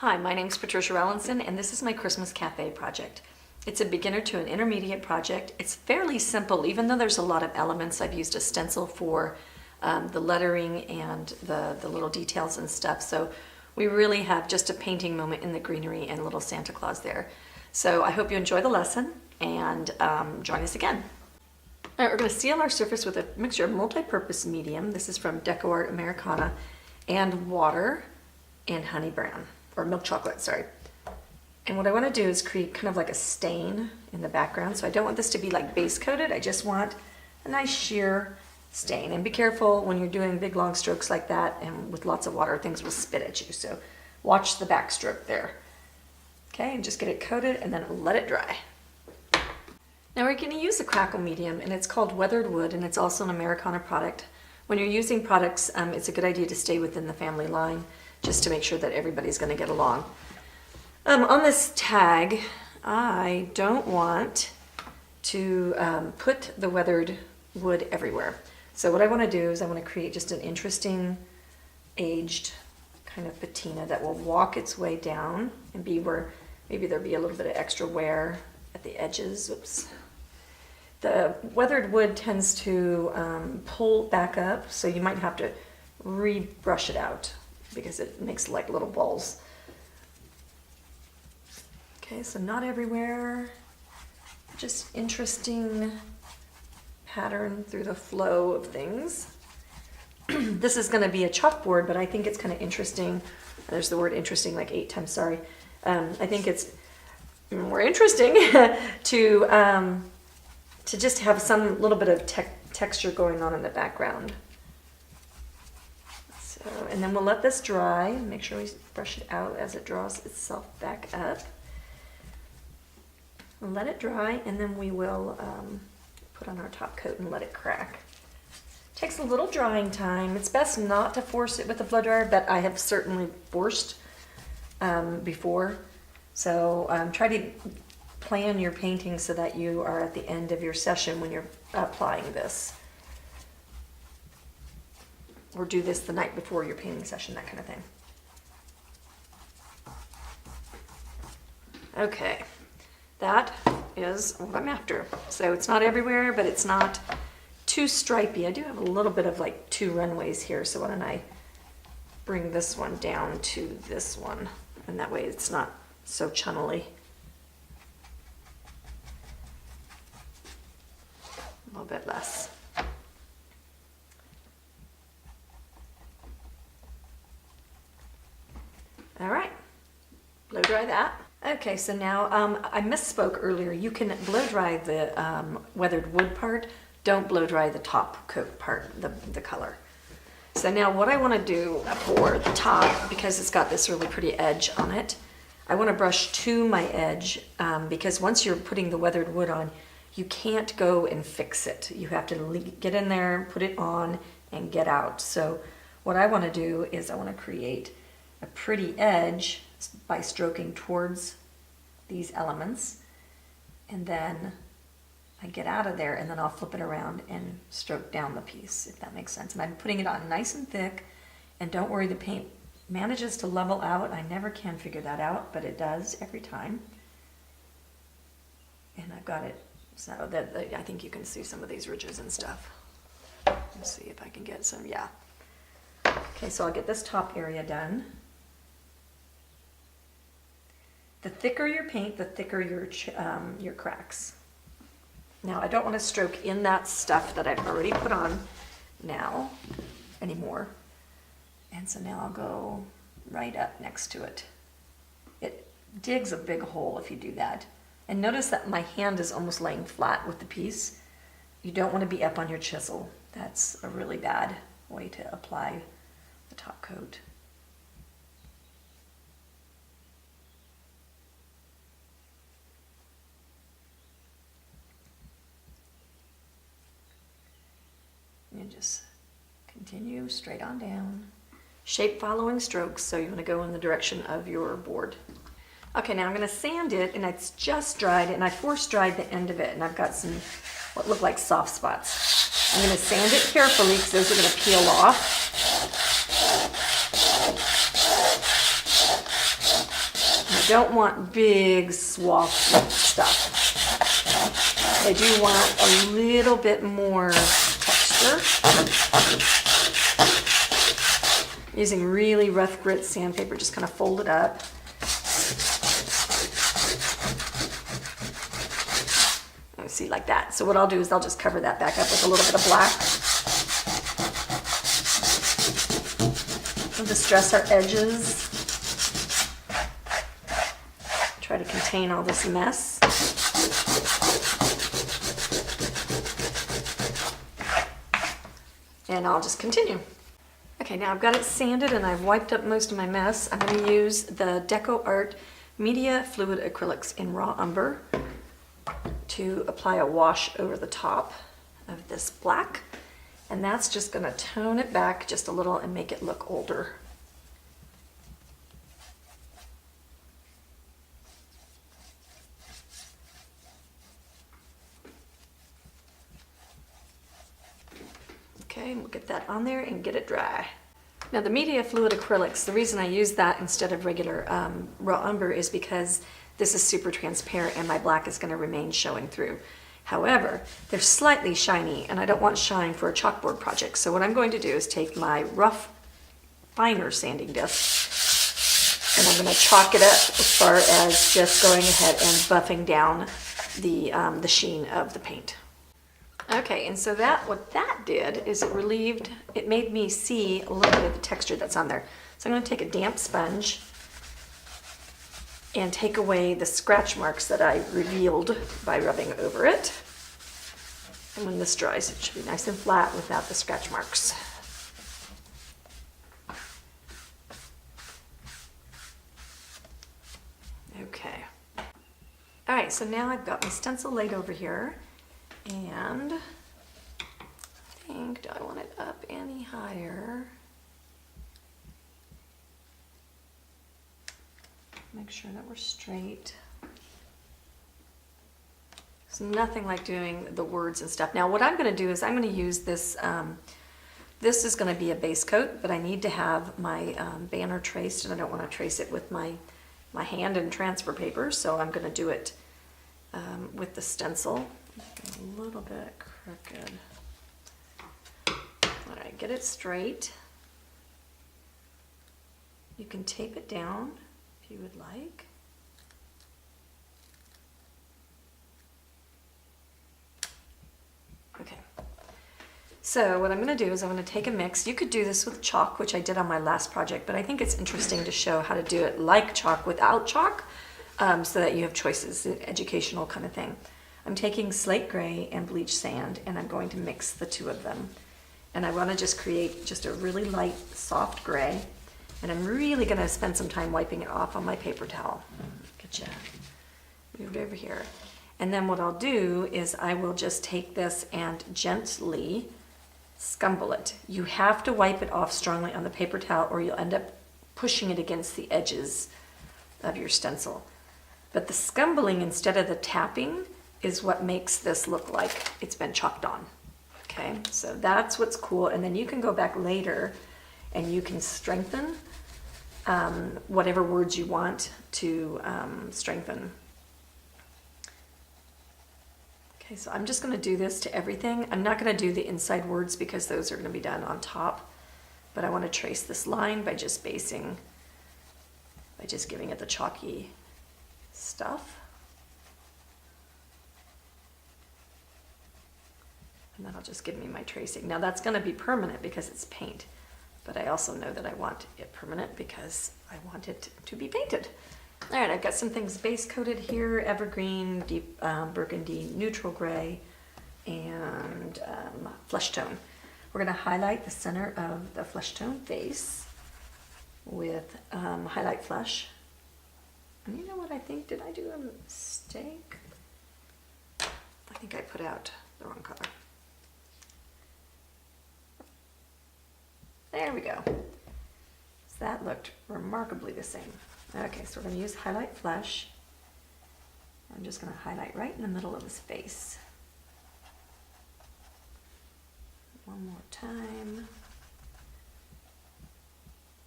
Hi, my name's Patricia Rawlinson, and this is my Christmas Cafe project. It's a beginner to an intermediate project. It's fairly simple, even though there's a lot of elements. I've used a stencil for the lettering and the little details and stuff. So we really have just a painting moment in the greenery and a little Santa Claus there. So I hope you enjoy the lesson and join us again. All right, we're going to seal our surface with a mixture of multi-purpose medium. This is from DecoArt Americana, and water and honey brown. Or milk chocolate, sorry. And what I want to do is create kind of like a stain in the background. So I don't want this to be like base coated. I just want a nice sheer stain. And be careful when you're doing big long strokes like that and with lots of water, things will spit at you. So watch the back stroke there. Okay, and just get it coated and then let it dry. Now we're going to use a crackle medium, and it's called weathered wood, and it's also an Americana product. When you're using products, it's a good idea to stay within the family line, just to make sure that everybody's going to get along. On this tag, I don't want to put the weathered wood everywhere. So what I want to do is I want to create just an interesting aged kind of patina that will walk its way down and be where maybe there'll be a little bit of extra wear at the edges. Oops. The weathered wood tends to pull back up, so you might have to re-brush it out, because it makes like little balls. Okay, so not everywhere, just interesting pattern through the flow of things. This is going to be a chalkboard, but I think it's kind of interesting. There's the word interesting like 8 times, sorry. I think it's more interesting to just have some little bit of texture going on in the background. So, and then we'll let this dry. Make sure we brush it out as it draws itself back up. We'll let it dry, and then we will put on our top coat and let it crack. Takes a little drying time. It's best not to force it with a blow dryer, but I have certainly forced before. So try to plan your painting so that you are at the end of your session when you're applying this. Or do this the night before your painting session, that kind of thing. Okay, that is what I'm after. So it's not everywhere, but it's not too stripy. I do have a little bit of like 2 runways here, so why don't I bring this one down to this one, and that way it's not so chunnely. A little bit less. All right, blow dry that. Okay, so now I misspoke earlier. You can blow dry the weathered wood part. Don't blow dry the top coat part, the color. So now what I want to do for the top, because it's got this really pretty edge on it, I want to brush to my edge because once you're putting the weathered wood on, you can't go and fix it. You have to get in there, put it on, and get out. So what I want to do is I want to create a pretty edge by stroking towards these elements, and then I get out of there, and then I'll flip it around and stroke down the piece, if that makes sense. And I'm putting it on nice and thick, and don't worry, the paint manages to level out. I never can figure that out, but it does every time. And I've got it so that I think you can see some of these ridges and stuff. Let's see if I can get some, yeah. Okay, so I'll get this top area done. The thicker your paint, the thicker your cracks. Now, I don't want to stroke in that stuff that I've already put on now anymore. And so now I'll go right up next to it. It digs a big hole if you do that. And notice that my hand is almost laying flat with the piece. You don't want to be up on your chisel. That's a really bad way to apply the top coat. And just continue straight on down. Shape following strokes, so you want to go in the direction of your board. Okay, now I'm going to sand it, and it's just dried, and I force dried the end of it, and I've got some what look like soft spots. I'm going to sand it carefully because those are going to peel off. don't want big swaths of stuff. I do want a little bit more texture. Using really rough grit sandpaper, just kind of fold it up. See, like that. So what I'll do is I'll just cover that back up with a little bit of black. We'll distress our edges. Try to contain all this mess. And I'll just continue. Okay, now I've got it sanded and I've wiped up most of my mess. I'm going to use the DecoArt Media Fluid Acrylics in Raw Umber to apply a wash over the top of this black, and that's just going to tone it back just a little and make it look older. Okay, we'll get that on there and get it dry. Now the Media Fluid Acrylics, the reason I use that instead of regular raw umber is because this is super transparent and my black is going to remain showing through. However, they're slightly shiny and I don't want shine for a chalkboard project. So what I'm going to do is take my rough, finer sanding disc and I'm going to chalk it up as far as just going ahead and buffing down the sheen of the paint. Okay, and so what that did is it made me see a little bit of the texture that's on there. So I'm going to take a damp sponge and take away the scratch marks that I revealed by rubbing over it. And when this dries, it should be nice and flat without the scratch marks. Okay. All right, so now I've got my stencil laid over here, and I think, do I want it up any higher? Make sure that we're straight. It's nothing like doing the words and stuff. Now what I'm going to do is I'm going to use this, this is going to be a base coat, but I need to have my banner traced, and I don't want to trace it with my hand and transfer paper, so I'm going to do it with the stencil. A little bit crooked. All right, get it straight. You can tape it down if you would like. Okay. So what I'm going to do is I'm going to take a mix. You could do this with chalk, which I did on my last project, but I think it's interesting to show how to do it like chalk without chalk, so that you have choices, an educational kind of thing. I'm taking slate gray and bleach sand, and I'm going to mix the two of them. And I want to just create just a really light, soft gray. And I'm really going to spend some time wiping it off on my paper towel. Get you moved over here. And then what I'll do is I will just take this and gently scumble it. You have to wipe it off strongly on the paper towel or you'll end up pushing it against the edges of your stencil. But the scumbling instead of the tapping is what makes this look like it's been chalked on. Okay, so that's what's cool. And then you can go back later and you can strengthen whatever words you want to strengthen. Okay, so I'm just going to do this to everything. I'm not going to do the inside words because those are going to be done on top, but I want to trace this line by just basing, by just giving it the chalky stuff. And that'll just give me my tracing. Now that's going to be permanent because it's paint, but I also know that I want it permanent because I want it to be painted. All right, I've got some things base coated here: evergreen, deep burgundy, neutral gray, and flesh tone. We're going to highlight the center of the flesh tone face with highlight flesh. And you know what I think? Did I do a mistake? I think I put out the wrong color. There we go. So that looked remarkably the same. Okay, so we're going to use highlight flesh. I'm just going to highlight right in the middle of his face. One more time.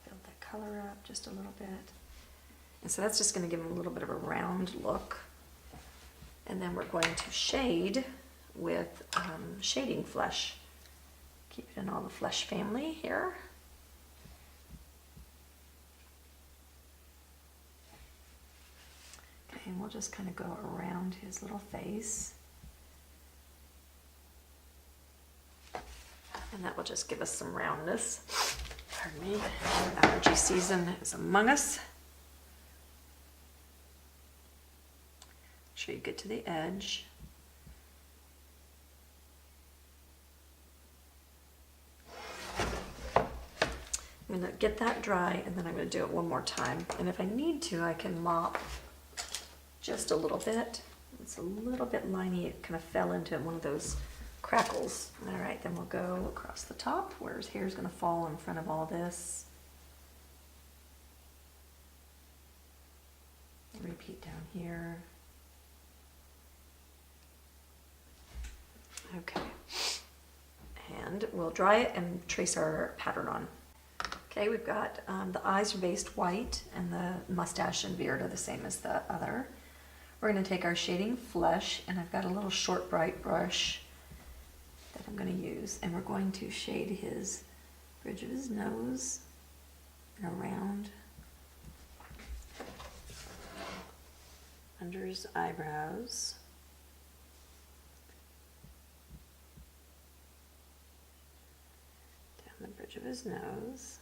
Build that color up just a little bit. And so that's just going to give him a little bit of a round look. And then we're going to shade with shading flesh. Keep it in all the flesh family here. Okay, and we'll just kind of go around his little face. And that will just give us some roundness. Pardon me, allergy season is among us. Make sure you get to the edge. I'm going to get that dry and then I'm going to do it one more time. And if I need to, I can mop just a little bit. It's a little bit liney. It kind of fell into one of those crackles. All right, then we'll go across the top where his hair is going to fall in front of all this. Repeat down here. Okay, and we'll dry it and trace our pattern on. Okay, we've got the eyes are based white and the mustache and beard are the same as the other. We're going to take our shading flesh, and I've got a little short bright brush that I'm going to use, and we're going to shade his bridge of his nose and around under his eyebrows. Down the bridge of his nose.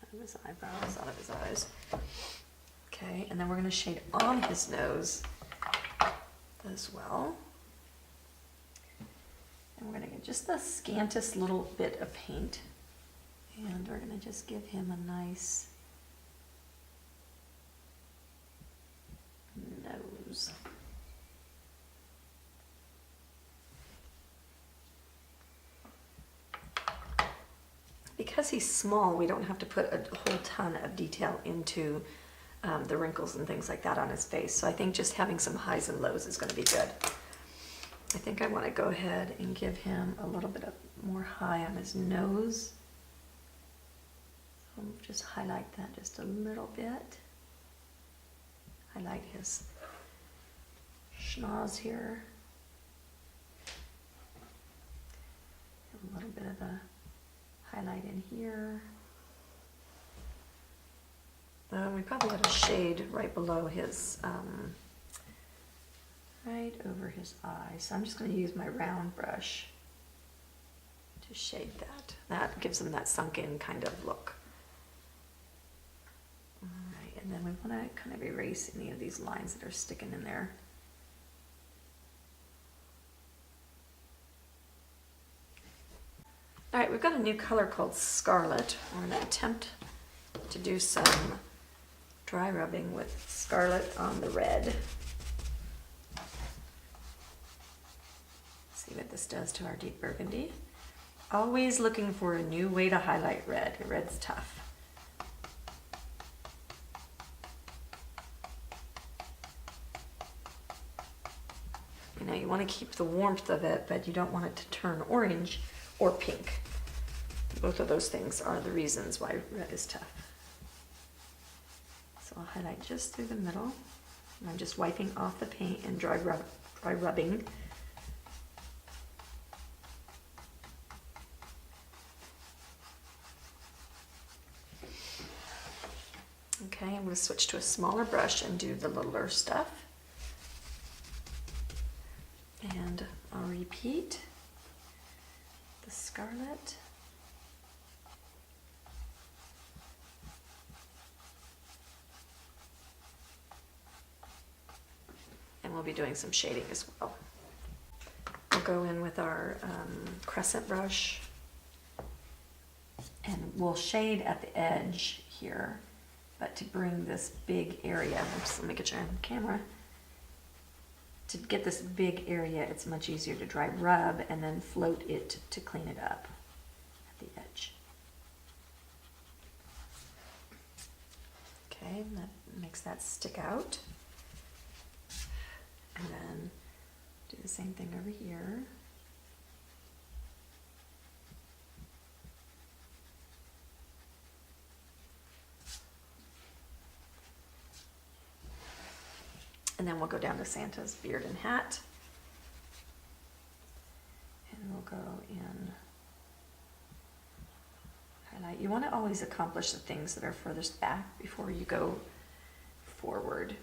Out of his eyebrows, out of his eyes. Okay, and then we're going to shade on his nose as well. And we're going to get just the scantest little bit of paint. And we're going to just give him a nice nose. Because he's small, we don't have to put a whole ton of detail into the wrinkles and things like that on his face. So I think just having some highs and lows is going to be good. I think I want to go ahead and give him a little bit of more high on his nose. So just highlight that just a little bit. Highlight his schnoz here. A little bit of a highlight in here. We probably got a shade right below his, right over his eye. So I'm just going to use my round brush to shade that. That gives him that sunken kind of look. All right, and then we want to kind of erase any of these lines that are sticking in there. All right, we've got a new color called Scarlet. We're going to attempt to do some dry rubbing with Scarlet on the red. See what this does to our deep burgundy. Always looking for a new way to highlight red. Red's tough. You know, you want to keep the warmth of it, but you don't want it to turn orange or pink. Both of those things are the reasons why red is tough. So I'll highlight just through the middle. And I'm just wiping off the paint and dry rubbing. Okay, I'm going to switch to a smaller brush and do the littler stuff. And I'll repeat the Scarlet. And we'll be doing some shading as well. We'll go in with our crescent brush and we'll shade at the edge here, but to bring this big area, just let me get you on camera. To get this big area, it's much easier to dry rub and then float it to clean it up at the edge. Okay, that makes that stick out. And then do the same thing over here. then we'll go down to Santa's beard and hat. And we'll go in, highlight. You want to always accomplish the things that are furthest back before you go forward,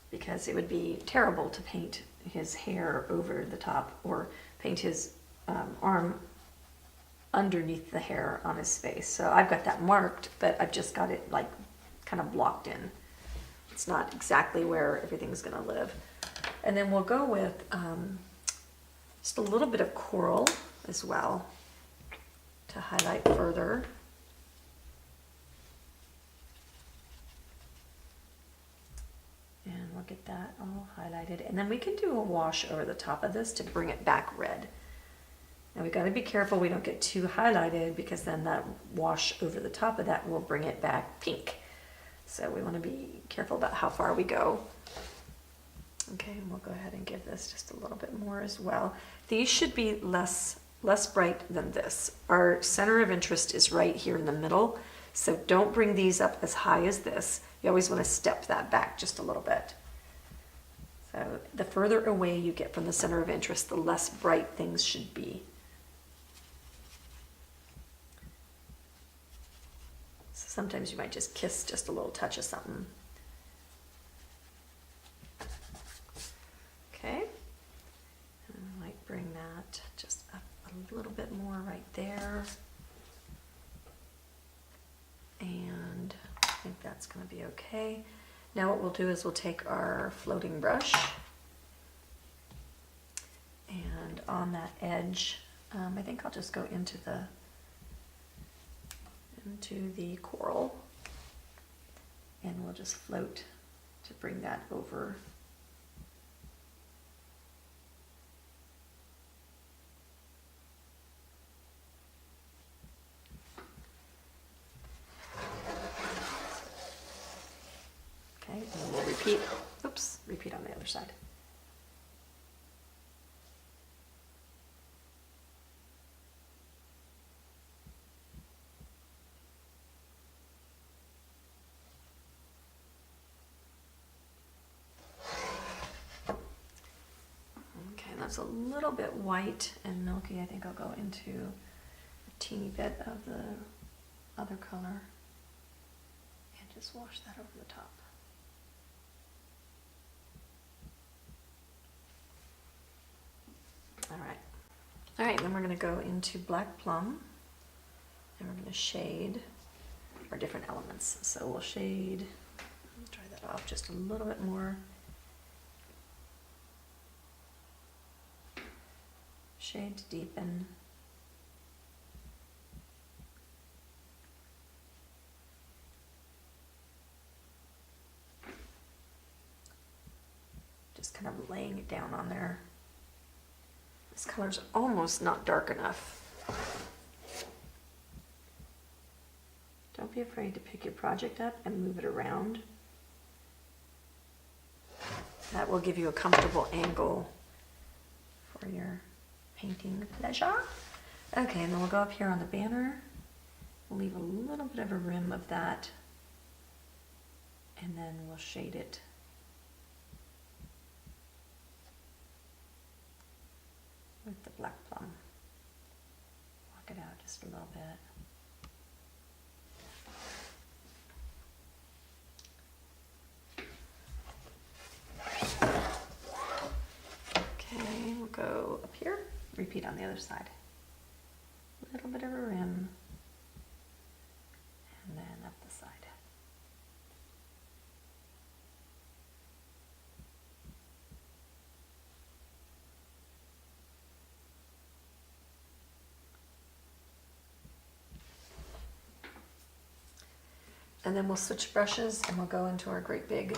because it would be terrible to paint his hair over the top or paint his arm underneath the hair on his face. So I've got that marked, but I've just got it like kind of blocked in. It's not exactly where everything's going to live. And then we'll go with just a little bit of coral as well to highlight further. And we'll get that all highlighted. And then we can do a wash over the top of this to bring it back red. Now we got to be careful we don't get too highlighted, because then that wash over the top of that will bring it back pink. So we want to be careful about how far we go. Okay, and we'll go ahead and give this just a little bit more as well. These should be less bright than this. Our center of interest is right here in the middle, so don't bring these up as high as this. You always want to step that back just a little bit. So the further away you get from the center of interest, the less bright things should be. So sometimes you might just kiss just a little touch of something. Okay, and I might bring that just up a little bit more right there. And I think that's going to be okay. Now what we'll do is we'll take our floating brush, and on that edge, I think I'll just go into the coral, and we'll just float to bring that over. Okay, and we'll repeat on the other side. Okay, that's a little bit white and milky. I think I'll go into a teeny bit of the other color and just wash that over the top. All right, then we're going to go into black plum, and we're going to shade our different elements. So we'll shade, dry that off just a little bit more. Shade to deepen. Just kind of laying it down on there. This color's almost not dark enough. Don't be afraid to pick your project up and move it around. That will give you a comfortable angle for your painting pleasure. Okay, and then we'll go up here on the banner. We'll leave a little bit of a rim of that, and then we'll shade it. With the black plum. Walk it out just a little bit. Okay, we'll go up here, repeat on the other side. A little bit of a rim, and then up the side. And then we'll switch brushes and we'll go into our great big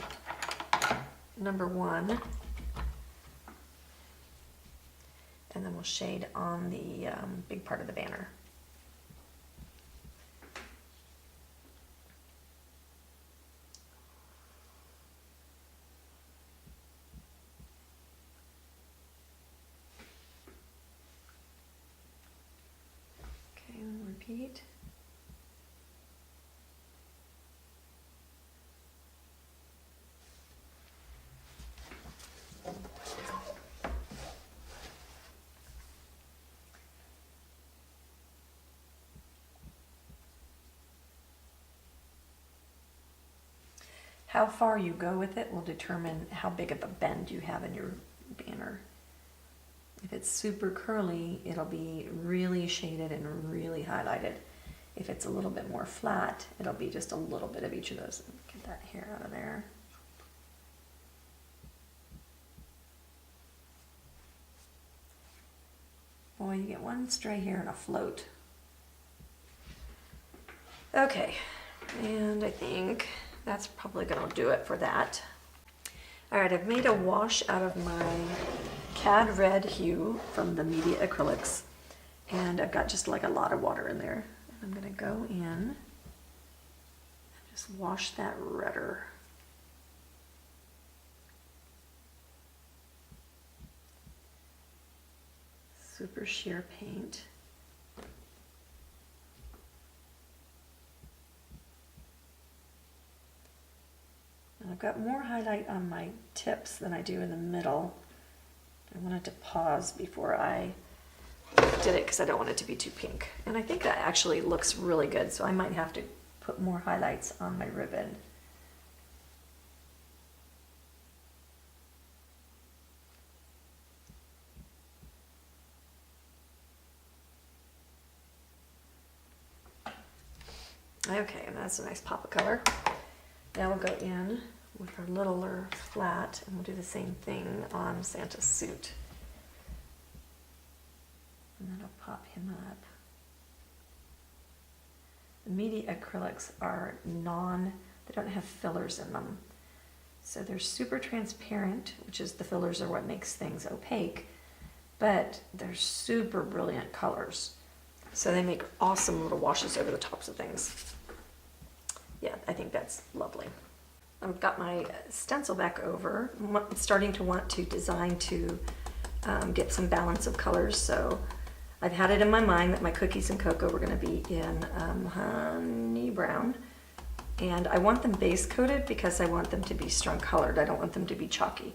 number 1. And then we'll shade on the big part of the banner. Okay, and repeat. How far you go with it will determine how big of a bend you have in your banner. If it's super curly, it'll be really shaded and really highlighted. If it's a little bit more flat, it'll be just a little bit of each of those. Get that hair out of there. Boy, you get one stray hair and a float. Okay, and I think that's probably gonna do it for that. All right, I've made a wash out of my Cad Red Hue from the Media Acrylics, and I've got just like a lot of water in there. I'm gonna go in and just wash that redder. Super sheer paint. And I've got more highlight on my tips than I do in the middle. I wanted to pause before I did it because I don't want it to be too pink. And I think that actually looks really good, so I might have to put more highlights on my ribbon. Okay, and that's a nice pop of color. Now we'll go in with our littler flat, and we'll do the same thing on Santa's suit. And then I'll pop him up. The Media Acrylics are they don't have fillers in them. So they're super transparent, which is the fillers are what makes things opaque, but they're super brilliant colors. So they make awesome little washes over the tops of things. Yeah, I think that's lovely. I've got my stencil back over. I'm starting to want to design to get some balance of colors. So I've had it in my mind that my cookies and cocoa were going to be in honey brown. And I want them base coated because I want them to be strong colored. I don't want them to be chalky.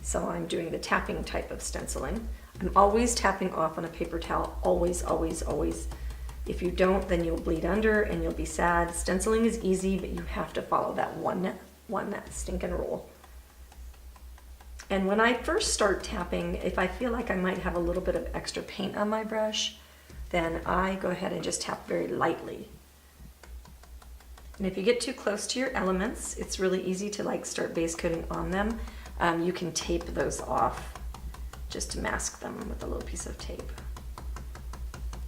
So I'm doing the tapping type of stenciling. I'm always tapping off on a paper towel, always, always, always. If you don't, then you'll bleed under and you'll be sad. Stenciling is easy, but you have to follow that one stinking rule. And when I first start tapping, if I feel like I might have a little bit of extra paint on my brush, then I go ahead and just tap very lightly. And if you get too close to your elements, it's really easy to like start base coating on them. You can tape those off just to mask them with a little piece of tape,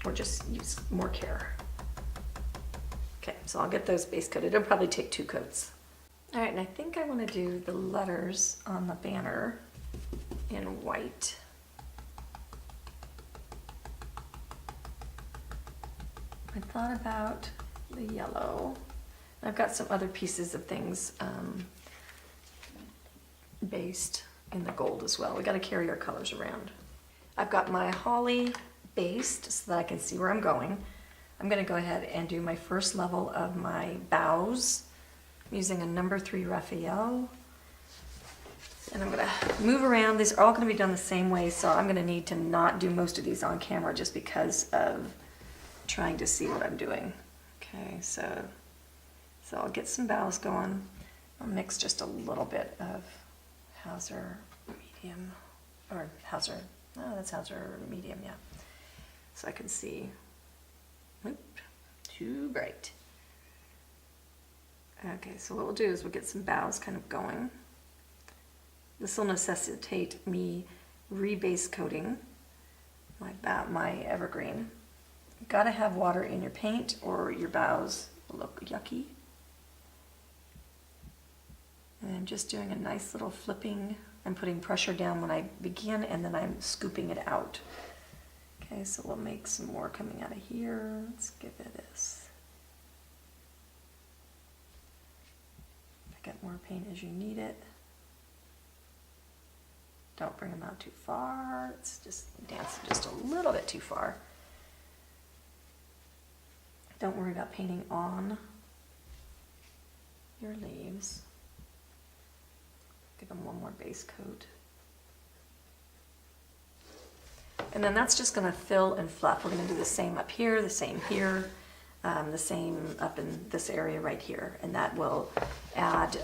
or just use more care. Okay, so I'll get those base coated. It'll probably take 2 coats. All right, and I think I want to do the letters on the banner in white. I thought about the yellow. I've got some other pieces of things based in the gold as well. We got to carry our colors around. I've got my holly based so that I can see where I'm going. I'm going to go ahead and do my first level of my boughs. I'm using a number 3 Raphael. And I'm going to move around. These are all going to be done the same way, so I'm going to need to not do most of these on camera just because of trying to see what I'm doing. Okay, so I'll get some boughs going. I'll mix just a little bit of Hauser medium, or Hauser, oh, that's Hauser medium, yeah. So I can see, oop, too bright. Okay, so what we'll do is we'll get some boughs kind of going. This will necessitate me rebase coating my evergreen. You've got to have water in your paint or your boughs will look yucky. And I'm just doing a nice little flipping. I'm putting pressure down when I begin and then I'm scooping it out. Okay, so we'll make some more coming out of here. Let's give it this. Get more paint as you need it. Don't bring them out too far. It's just dance just a little bit too far. Don't worry about painting on your leaves. Give them one more base coat. And then that's just going to fill and fluff. We're going to do the same up here, the same here. the same up in this area right here, and that will add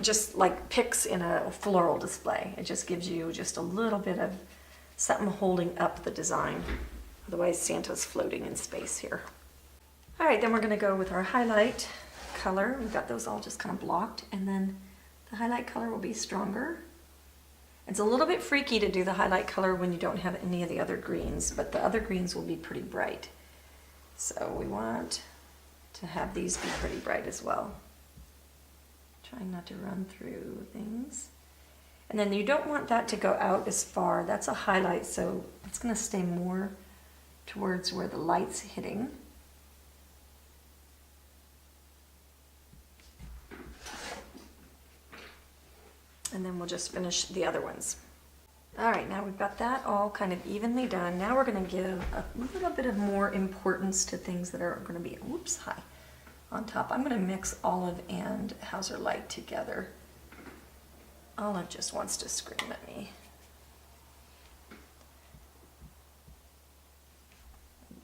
just like picks in a floral display. It just gives you just a little bit of something holding up the design. Otherwise Santa's floating in space here. All right, then we're gonna go with our highlight color. We've got those all just kind of blocked, and then the highlight color will be stronger. It's a little bit freaky to do the highlight color when you don't have any of the other greens, but the other greens will be pretty bright. So we want to have these be pretty bright as well. Trying not to run through things. And then you don't want that to go out as far. That's a highlight, so it's going to stay more towards where the light's hitting. And then we'll just finish the other ones. All right, now we've got that all kind of evenly done. Now we're going to give a little bit of more importance to things that are going to be, whoops, high, on top. I'm going to mix olive and Hauser Light together. Olive just wants to scream at me.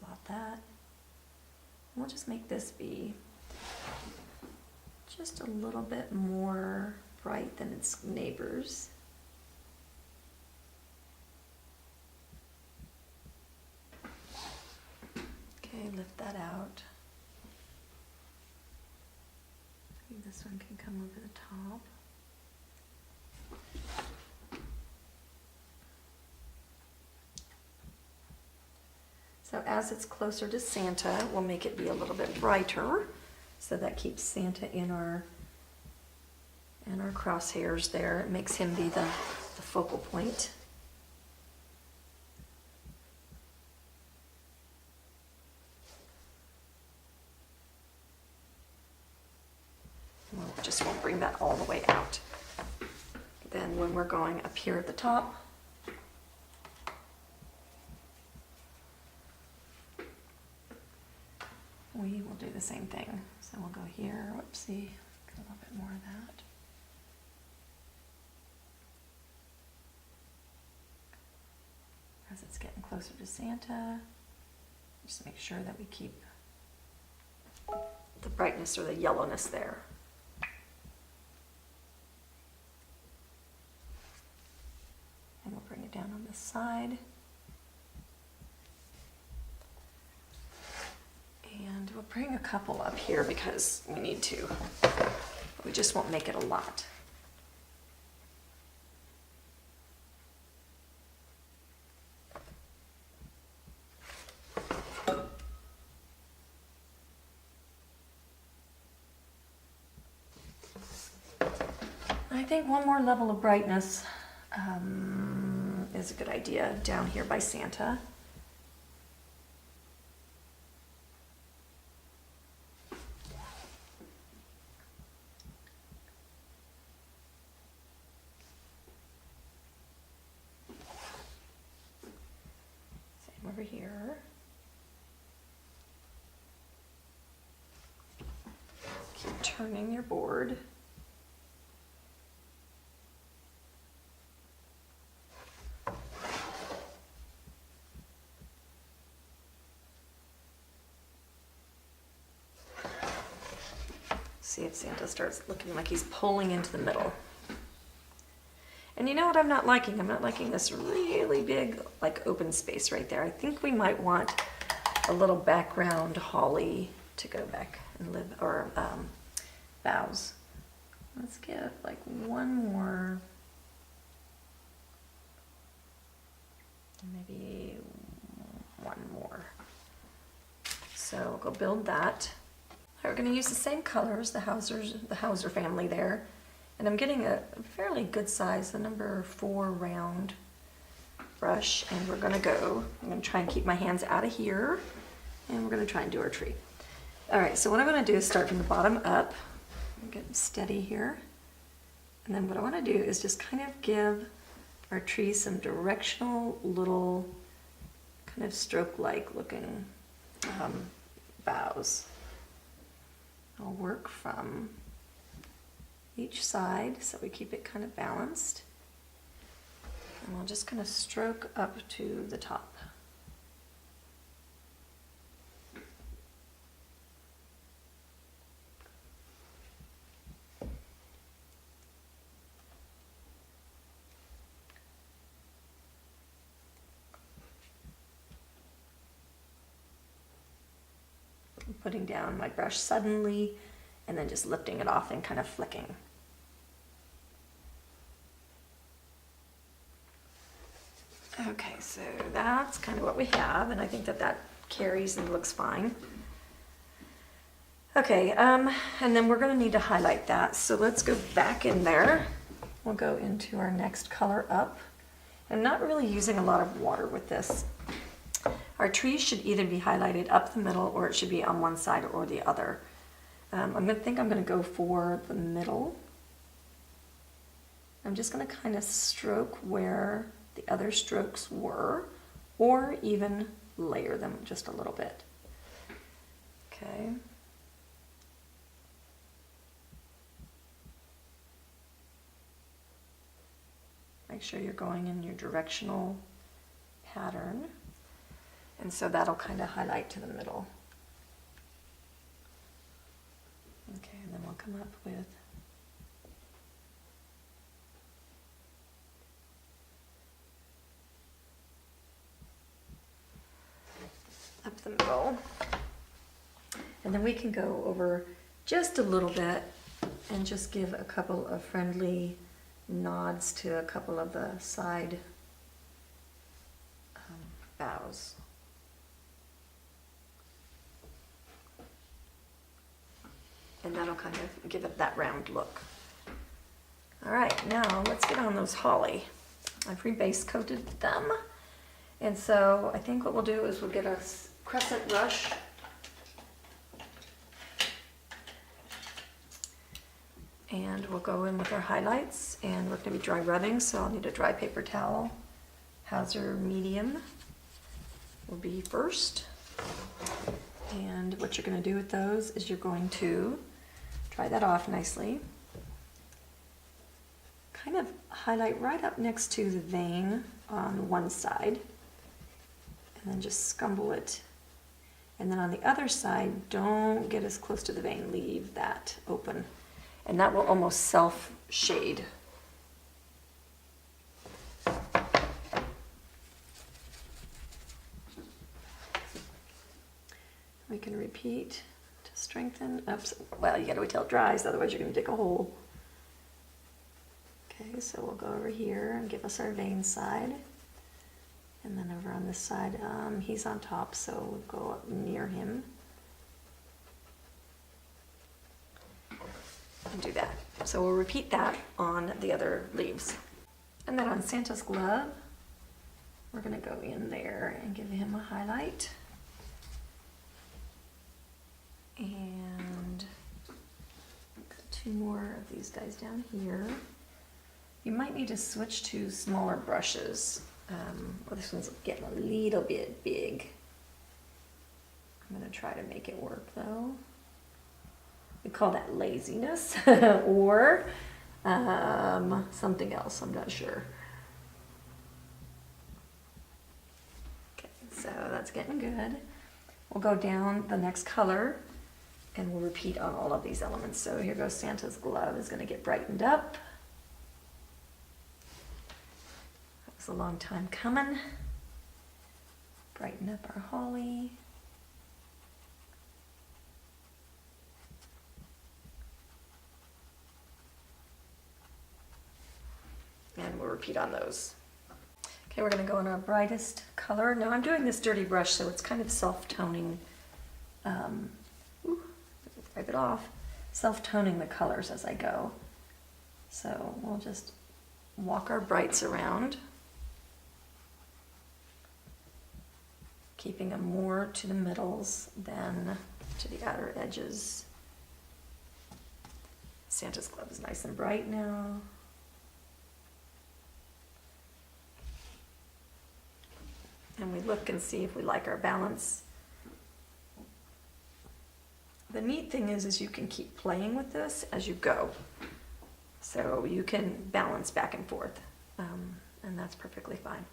About that. We'll just make this be just a little bit more bright than its neighbors. Okay, lift that out. I think this one can come over the top. So as it's closer to Santa, we'll make it be a little bit brighter. So that keeps Santa in our crosshairs there. It makes him be the focal point. Well, just won't bring that all the way out. Then when we're going up here at the top, we will do the same thing. So we'll go here, whoopsie, get a little bit more of that. As it's getting closer to Santa, just make sure that we keep the brightness or the yellowness there. And we'll bring it down on this side. And we'll bring a couple up here because we need to. We just won't make it a lot. I think one more level of brightness is a good idea down here by Santa. Same over here. Keep turning your board. See if Santa starts looking like he's pulling into the middle. And you know what I'm not liking? I'm not liking this really big, like, open space right there. I think we might want a little background holly to go back and live, or boughs. Let's give like one more, maybe one more. So we'll go build that. We're going to use the same colors, the Hauser family there. And I'm getting a fairly good size, the number 4 round brush. And we're going to go, I'm going to try and keep my hands out of here. And we're going to try and do our tree. All right, so what I'm going to do is start from the bottom up. I'm getting steady here. And then what I want to do is just kind of give our tree some directional little kind of stroke-like looking boughs. I'll work from each side so we keep it kind of balanced. And we'll just kind of stroke up to the top. I'm putting down my brush suddenly and then just lifting it off and kind of flicking. Okay, so that's kind of what we have, and I think that that carries and looks fine. Okay, and then we're going to need to highlight that, so let's go back in there. We'll go into our next color up. I'm not really using a lot of water with this. Our trees should either be highlighted up the middle or it should be on one side or the other. I'm going to go for the middle. I'm just going to kind of stroke where the other strokes were, or even layer them just a little bit. Okay. Make sure you're going in your directional pattern. And so that'll kind of highlight to the middle. Okay, and then we'll come up with up the middle. And then we can go over just a little bit and just give a couple of friendly nods to a couple of the side boughs. And that'll kind of give it that round look. All right, now let's get on those holly. I've rebase coated them. And so I think what we'll do is we'll get a crescent brush. And we'll go in with our highlights, and we're going to be dry rubbing, so I'll need a dry paper towel. Hauser medium will be first. And what you're going to do with those is you're going to dry that off nicely. Kind of highlight right up next to the vein on one side. And then just scumble it. And then on the other side, don't get as close to the vein, leave that open. And that will almost self-shade. We can repeat to strengthen. Oops. Well, you gotta wait till it dries, otherwise you're gonna dig a hole. Okay, so we'll go over here and give us our vein side. And then over on this side, he's on top, so we'll go up near him. And do that. So we'll repeat that on the other leaves. And then on Santa's glove, we're going to go in there and give him a highlight. And two more of these guys down here. You might need to switch to smaller brushes. Well, this one's getting a little bit big. I'm going to try to make it work though. We call that laziness or something else, I'm not sure. Okay, so that's getting good. We'll go down the next color and we'll repeat on all of these elements. So here goes Santa's glove is going to get brightened up. That was a long time coming. Brighten up our holly. And we'll repeat on those. Okay, we're going to go in our brightest color. Now I'm doing this dirty brush, so it's kind of self-toning. Wipe it off. Self-toning the colors as I go. So we'll just walk our brights around, keeping them more to the middles than to the outer edges. Santa's glove is nice and bright now. And we look and see if we like our balance. The neat thing is you can keep playing with this as you go. So you can balance back and forth, and that's perfectly fine.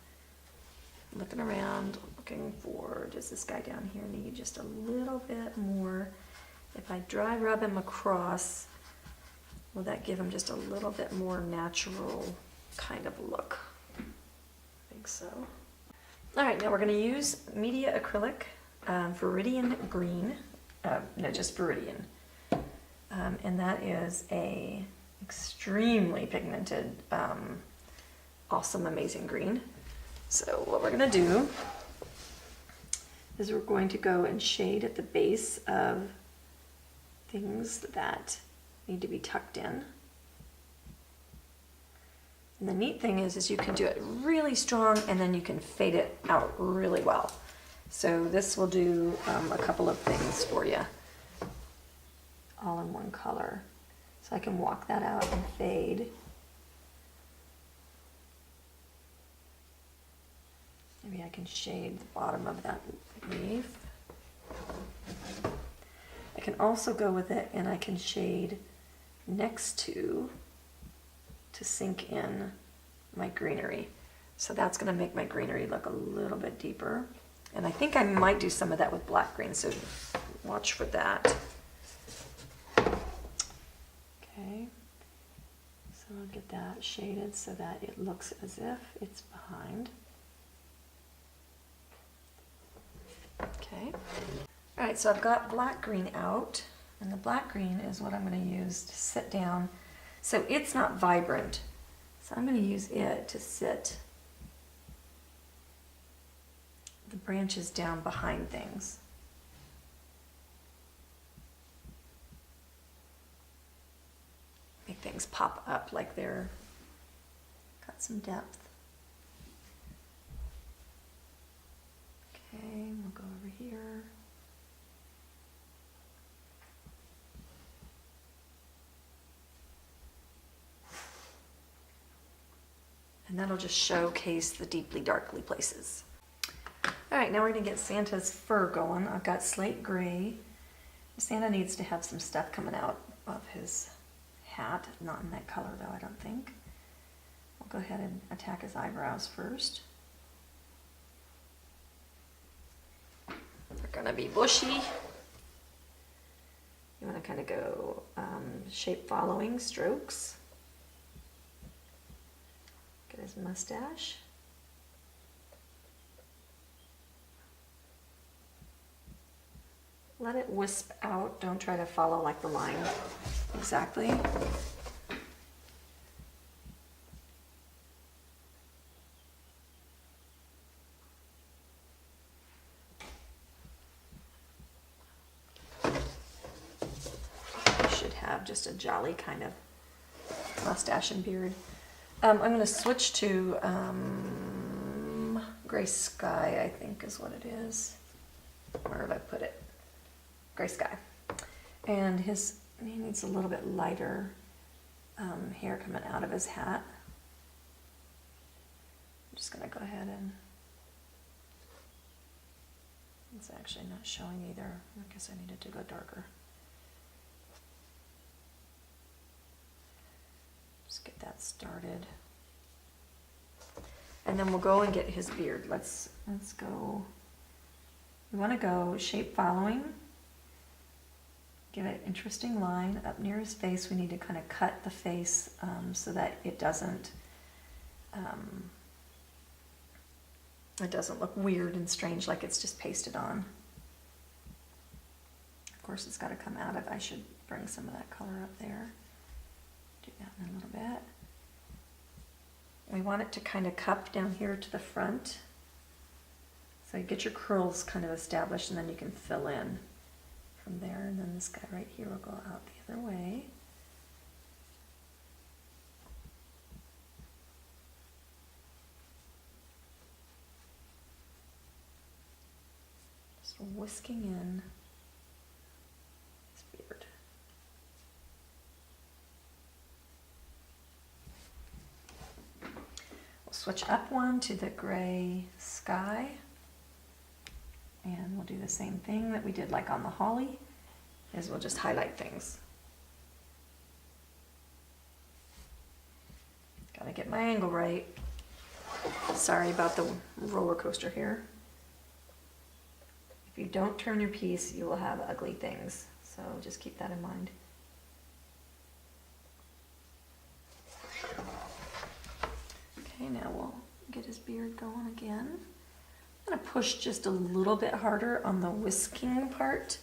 Looking around, looking for, does this guy down here need just a little bit more? If I dry rub him across, will that give him just a little bit more natural kind of look? I think so. All right, now we're going to use media acrylic, Viridian green, no, just Viridian. And that is a extremely pigmented, awesome, amazing green. So what we're gonna do is we're going to go and shade at the base of things that need to be tucked in. And the neat thing is you can do it really strong and then you can fade it out really well. So this will do a couple of things for you, all in one color. So I can walk that out and fade. Maybe I can shade the bottom of that leaf. I can also go with it and I can shade next to sink in my greenery. So that's going to make my greenery look a little bit deeper. And I think I might do some of that with black green, so watch for that. Okay, so I'll get that shaded so that it looks as if it's behind. Okay. All right, so I've got black green out, and the black green is what I'm going to use to sit down. So it's not vibrant, so I'm going to use it to sit the branches down behind things. Make things pop up like they're got some depth. Okay, we'll go over here. And that'll just showcase the deeply darkly places. All right, now we're gonna get Santa's fur going. I've got slate gray. Santa needs to have some stuff coming out of his hat. Not in that color though, I don't think. We'll go ahead and attack his eyebrows first. They're gonna be bushy. You wanna kind of go shape following strokes. Get his mustache. Let it wisp out. Don't try to follow like the line exactly. You should have just a jolly kind of mustache and beard. I'm going to switch to gray sky, I think is what it is. Where did I put it? Gray sky. And he needs a little bit lighter hair coming out of his hat. I'm just going to go ahead and... It's actually not showing either. I guess I needed to go darker. Just get that started. And then we'll go and get his beard. Let's go. We want to go shape following. Give it an interesting line up near his face. We need to kind of cut the face so that it doesn't look weird and strange like it's just pasted on. Of course, it's got to come out of. I should bring some of that color up there. Do that in a little bit. We want it to kind of cup down here to the front. So you get your curls kind of established and then you can fill in from there. And then this guy right here will go out the other way. Just whisking in his beard. Switch up one to the gray sky, and we'll do the same thing that we did like on the holly, is we'll just highlight things. Gotta get my angle right. Sorry about the roller coaster here. If you don't turn your piece, you will have ugly things, so just keep that in mind. Okay, now we'll get his beard going again. I'm going to push just a little bit harder on the whisking part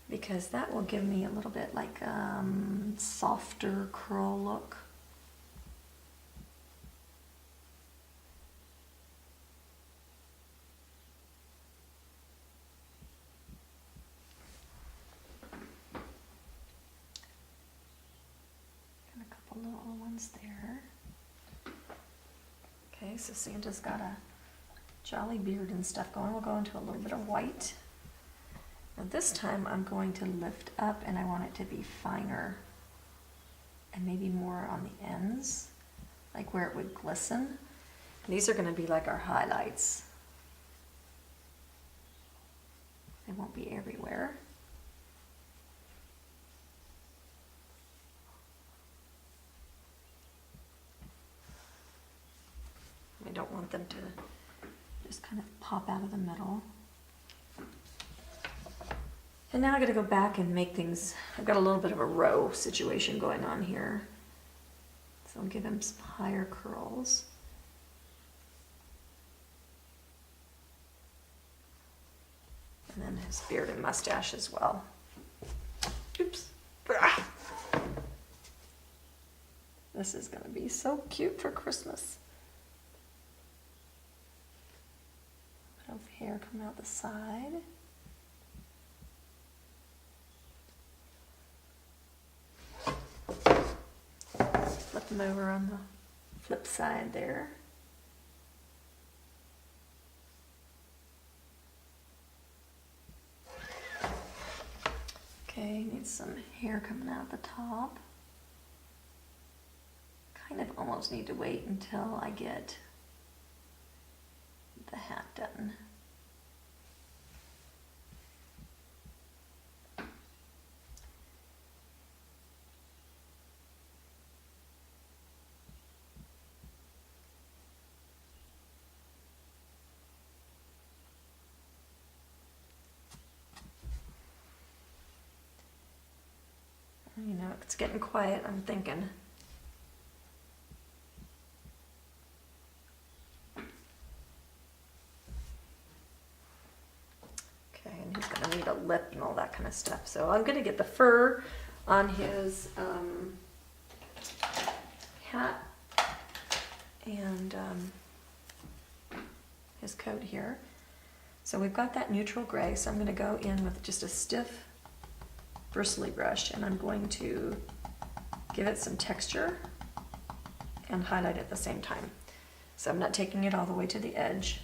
because that will give me a little bit like softer curl look. Got a couple little ones there. Okay, so Santa's got a jolly beard and stuff going. We'll go into a little bit of white. Now this time I'm going to lift up and I want it to be finer and maybe more on the ends, like where it would glisten. And these are going to be like our highlights. They won't be everywhere. I don't want them to just kind of pop out of the middle. And now I'm going to go back and make things, I've got a little bit of a row situation going on here. So I'll give him some higher curls. And then his beard and mustache as well. Oops. This is going to be so cute for Christmas. A bit of hair coming out the side. Flip them over on the flip side there. Okay, need some hair coming out the top. Kind of almost need to wait until I get the hat done. You know, it's getting quiet, I'm thinking. Okay, and he's gonna need a lip and all that kind of stuff. So I'm gonna get the fur on his hat and his coat here. So we've got that neutral gray, so I'm gonna go in with just a stiff bristly brush, and I'm going to give it some texture and highlight at the same time. So I'm not taking it all the way to the edge.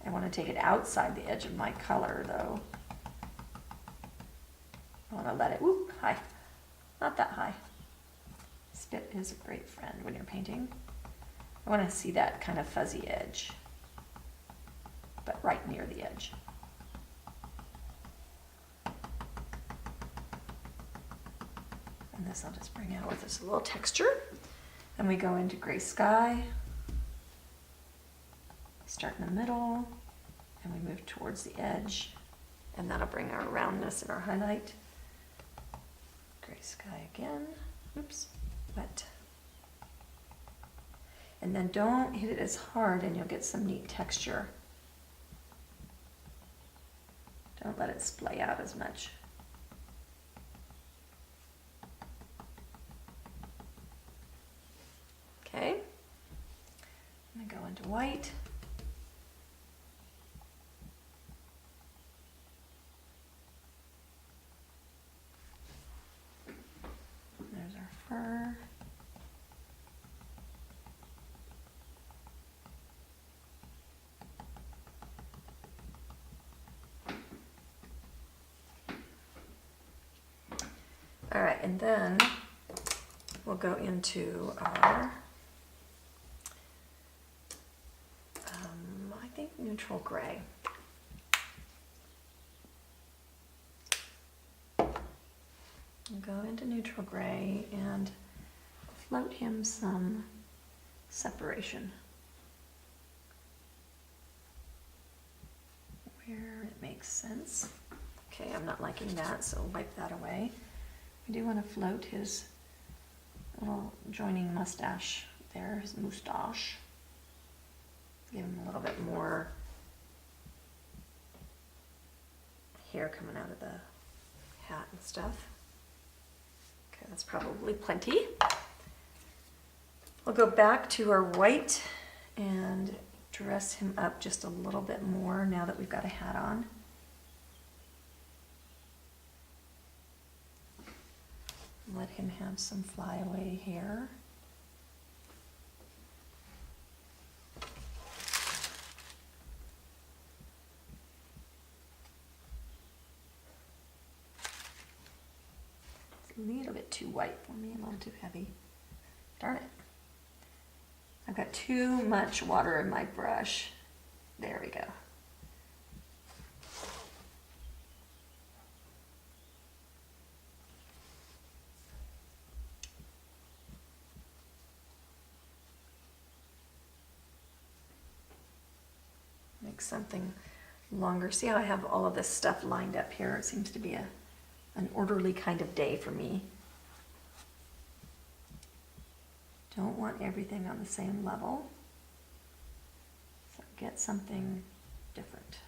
I want to take it outside the edge of my color though. I want to let it, whoop, high, not that high. Spit is a great friend when you're painting. I want to see that kind of fuzzy edge, but right near the edge. And this I'll just bring out with just a little texture. Then we go into gray sky, start in the middle, and we move towards the edge. And that'll bring our roundness and our highlight. Gray sky again, oops, wet. And then don't hit it as hard and you'll get some neat texture. Don't let it splay out as much. Okay, I'm gonna go into white. There's our fur. All right, and then we'll go into our I think neutral gray. I'll go into neutral gray and float him some separation where it makes sense. Okay, I'm not liking that, so wipe that away. I do want to float his little joining mustache there, his moustache. Give him a little bit more hair coming out of the hat and stuff. Okay, that's probably plenty. We'll go back to our white and dress him up just a little bit more now that we've got a hat on. Let him have some flyaway hair. It's a little bit too white for me, a little too heavy. Darn it. I've got too much water in my brush. There we go. Make something longer. See how I have all of this stuff lined up here? It seems to be an orderly kind of day for me. Don't want everything on the same level. So get something different.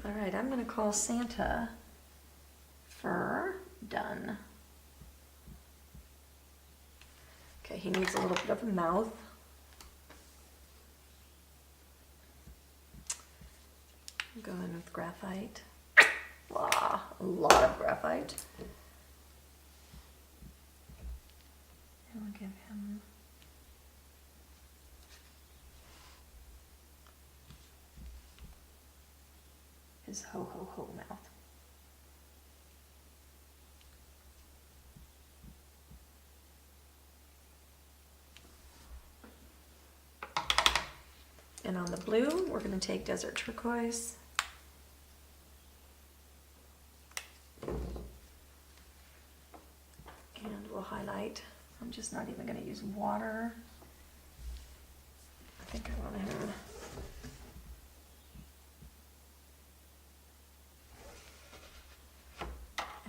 All right, I'm going to call Santa fur done. Okay, he needs a little bit of a mouth. Go in with graphite. Wow, a lot of graphite. And we'll give him his ho ho ho mouth. And on the blue, we're going to take Desert Turquoise. And we'll highlight. I'm just not even going to use water. I think I want him.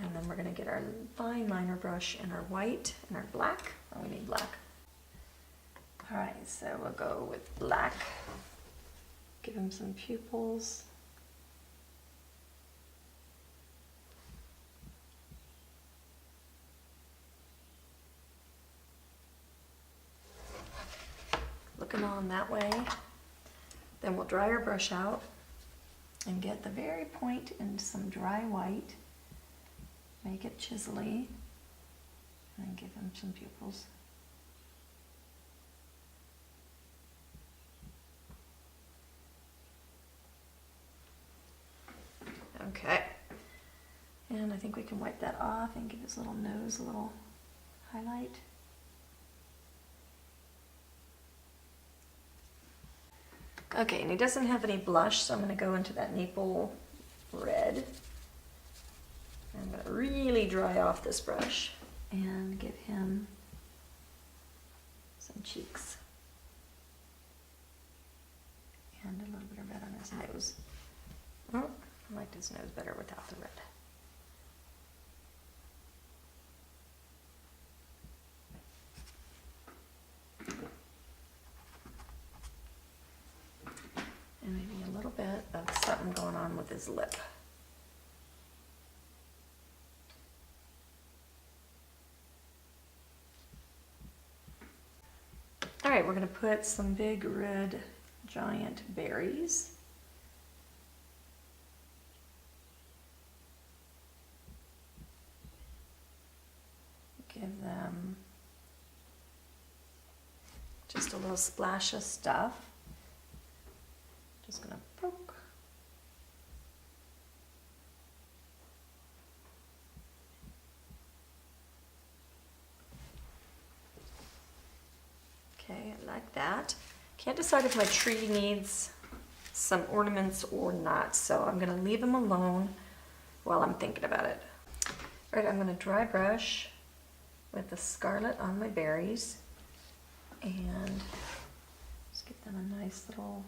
And then we're going to get our fine liner brush and our white and our black. Oh, we need black. All right, so we'll go with black. Give him some pupils. Looking on that way. Then we'll dry our brush out and get the very point into some dry white. Make it chiselly and give him some pupils. Okay, and I think we can wipe that off and give his little nose a little highlight. Okay, and he doesn't have any blush, so I'm going to go into that maple red. I'm going to really dry off this brush and give him some cheeks. And a little bit of red on his nose. Oh, I liked his nose better without the red. And maybe a little bit of something going on with his lip. All right, we're going to put some big red giant berries. Give them just a little splash of stuff. Just going to poke. Okay, I like that. Can't decide if my tree needs some ornaments or not, so I'm going to leave them alone while I'm thinking about it. All right, I'm going to dry brush with the scarlet on my berries and just give them a nice little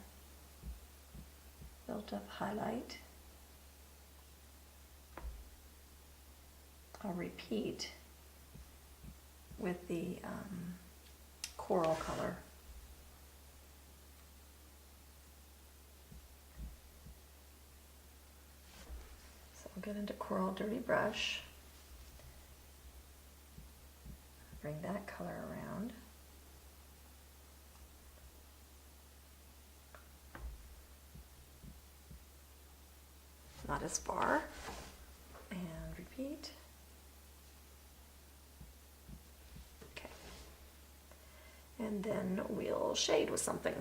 built up highlight. I'll repeat with the coral color. get into Coral Dirty Brush. Bring that color around. Not as far. And repeat. Okay. And then we'll shade with something.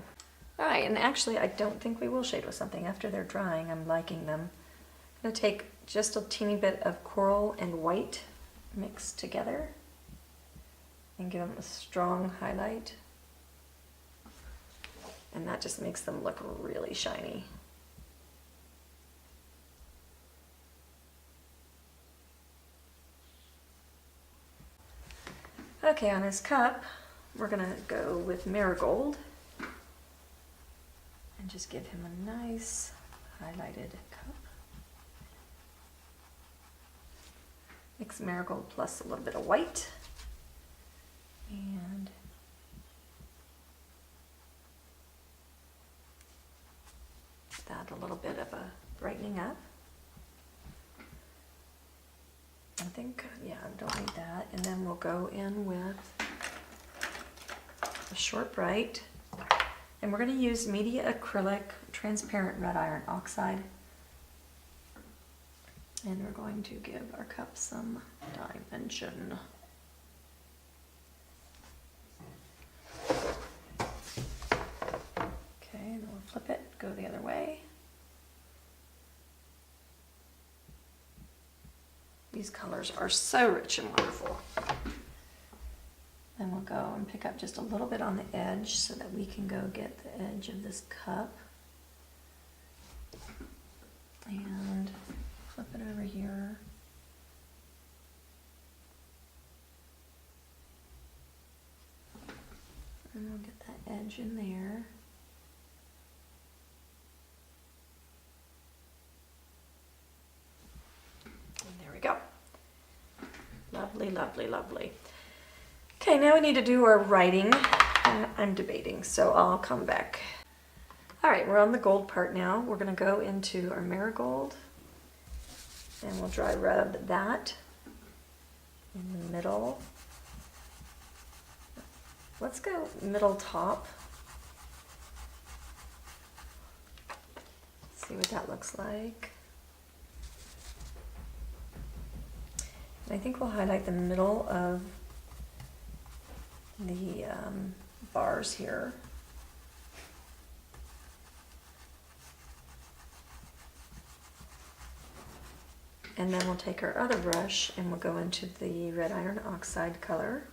All right, and actually I don't think we will shade with something. After they're drying, I'm liking them. I'm going to take just a teeny bit of coral and white mixed together and give them a strong highlight. And that just makes them look really shiny. Okay, on his cup, we're gonna go with marigold and just give him a nice highlighted cup. Mix marigold plus a little bit of white. And add a little bit of a brightening up. I think, yeah, I don't need that. And then we'll go in with a short bright. And we're going to use media acrylic transparent red iron oxide. And we're going to give our cup some dimension. Okay, then we'll flip it, go the other way. These colors are so rich and wonderful. Then we'll go and pick up just a little bit on the edge so that we can go get the edge of this cup. And flip it over here. And we'll get that edge in there. And there we go. Lovely, lovely, lovely. Okay, now we need to do our writing. I'm debating, so I'll come back. All right, we're on the gold part now. We're gonna go into our marigold and we'll dry rub that in the middle. Let's go middle top. See what that looks like. And I think we'll highlight the middle of the bars here. And then we'll take our other brush and we'll go into the red iron oxide color.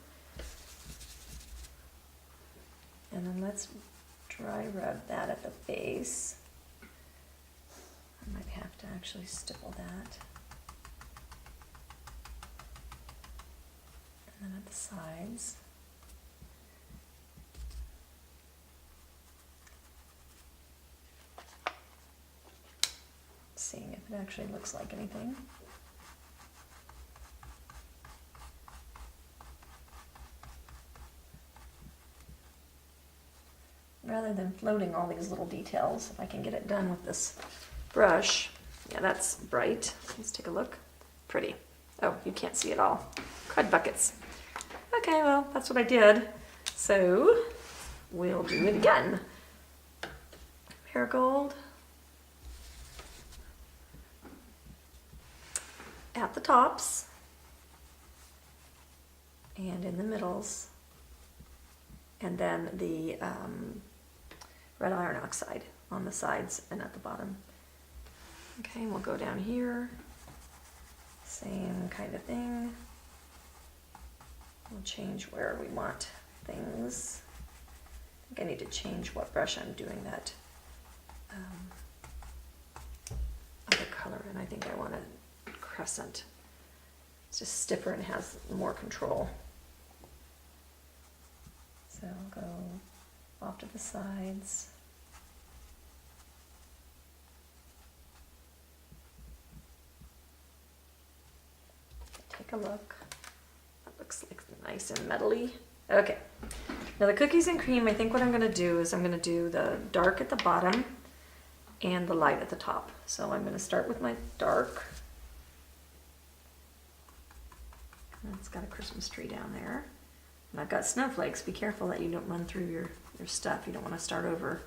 And then let's dry rub that at the base. I might have to actually stipple that. And then at the sides. Seeing if it actually looks like anything. Rather than floating all these little details, if I can get it done with this brush. Yeah, that's bright. Let's take a look. Pretty. Oh, you can't see it all. Crud buckets. Okay, well, that's what I did. So, we'll do it again. Marigold. At the tops. And in the middles. And then the red iron oxide on the sides and at the bottom. Okay, we'll go down here. Same kind of thing. We'll change where we want things. I think I need to change what brush I'm doing that other color in. I think I want a crescent. It's just stiffer and has more control. So I'll go off to the sides. Take a look. That looks like nice and metally. Okay. Now the cookies and cream, I think what I'm going to do is I'm going to do the dark at the bottom and the light at the top. So I'm going to start with my dark. And it's got a Christmas tree down there. And I've got snowflakes. Be careful that you don't run through your stuff. You don't want to start over.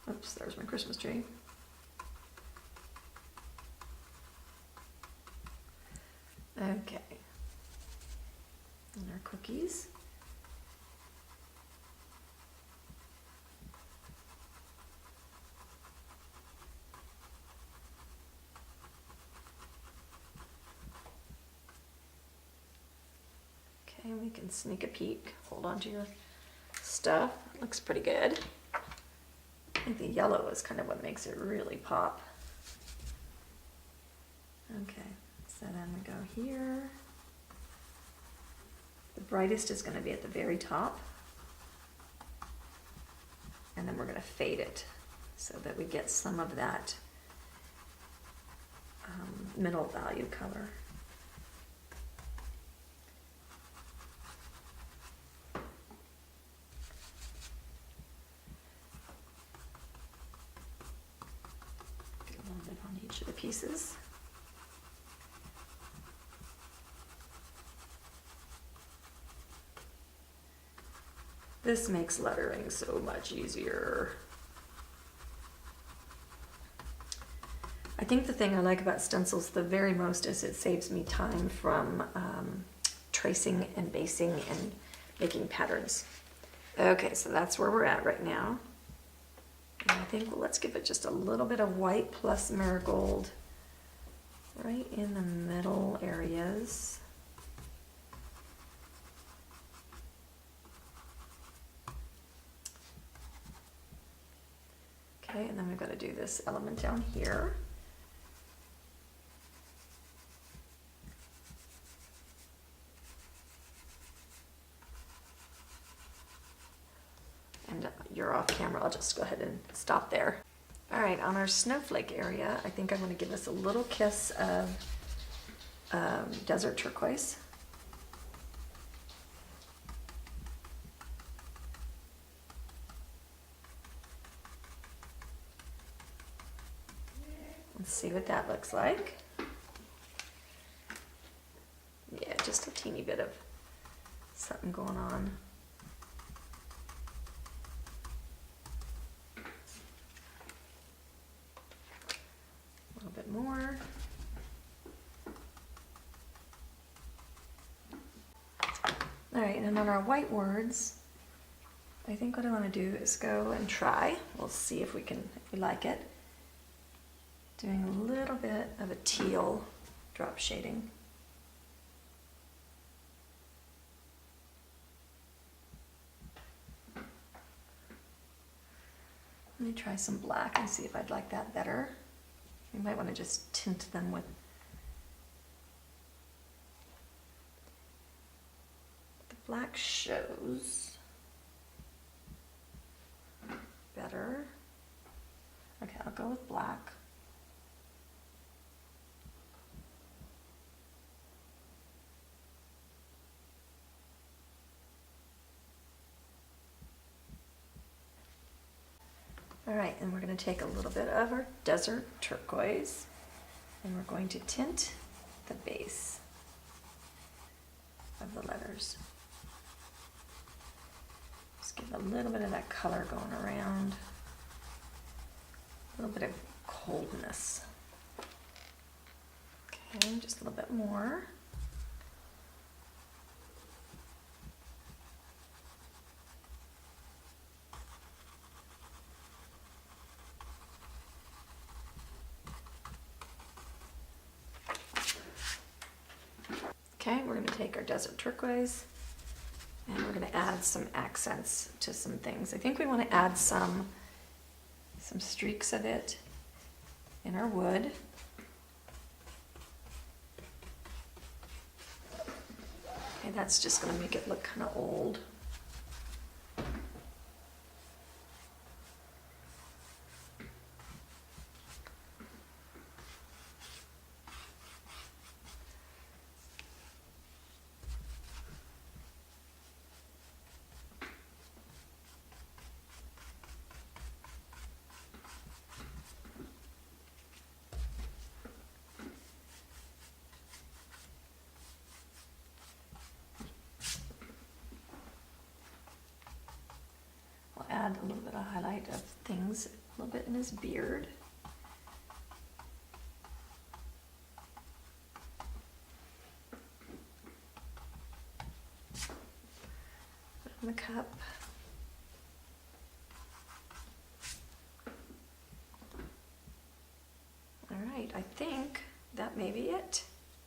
Oops, there's my Christmas tree. Okay. And our cookies. Okay, we can sneak a peek. Hold on to your stuff. Looks pretty good. I think the yellow is kind of what makes it really pop. Okay, so then we go here. The brightest is going to be at the very top. And then we're going to fade it so that we get some of that middle value color. Get a little bit on each of the pieces. This makes lettering so much easier. I think the thing I like about stencils the very most is it saves me time from tracing and basing and making patterns. Okay, so that's where we're at right now. And I think, well, let's give it just a little bit of white plus marigold right in the middle areas. Okay, and then we've got to do this element down here. And you're off camera, I'll just go ahead and stop there. All right, on our snowflake area, I think I'm going to give us a little kiss of desert turquoise. Let's see what that looks like. Yeah, just a teeny bit of something going on. A little bit more. All right, and on our white words, I think what I want to do is go and try. We'll see if we like it. Doing a little bit of a teal drop shading. Let me try some black and see if I'd like that better. You might want to just tint them with the black shows better. Okay, I'll go with black. All right, and we're going to take a little bit of our desert turquoise and we're going to tint the base of the letters. Just give a little bit of that color going around, a little bit of coldness. Okay, just a little bit more. Okay, we're going to take our desert turquoise and we're going to add some accents to some things. I think we want to add some streaks of it in our wood. Okay, that's just going to make it look kind of old. add a little bit of highlight of things, a little bit in his beard. Put it in the cup. All right, I think that may be it.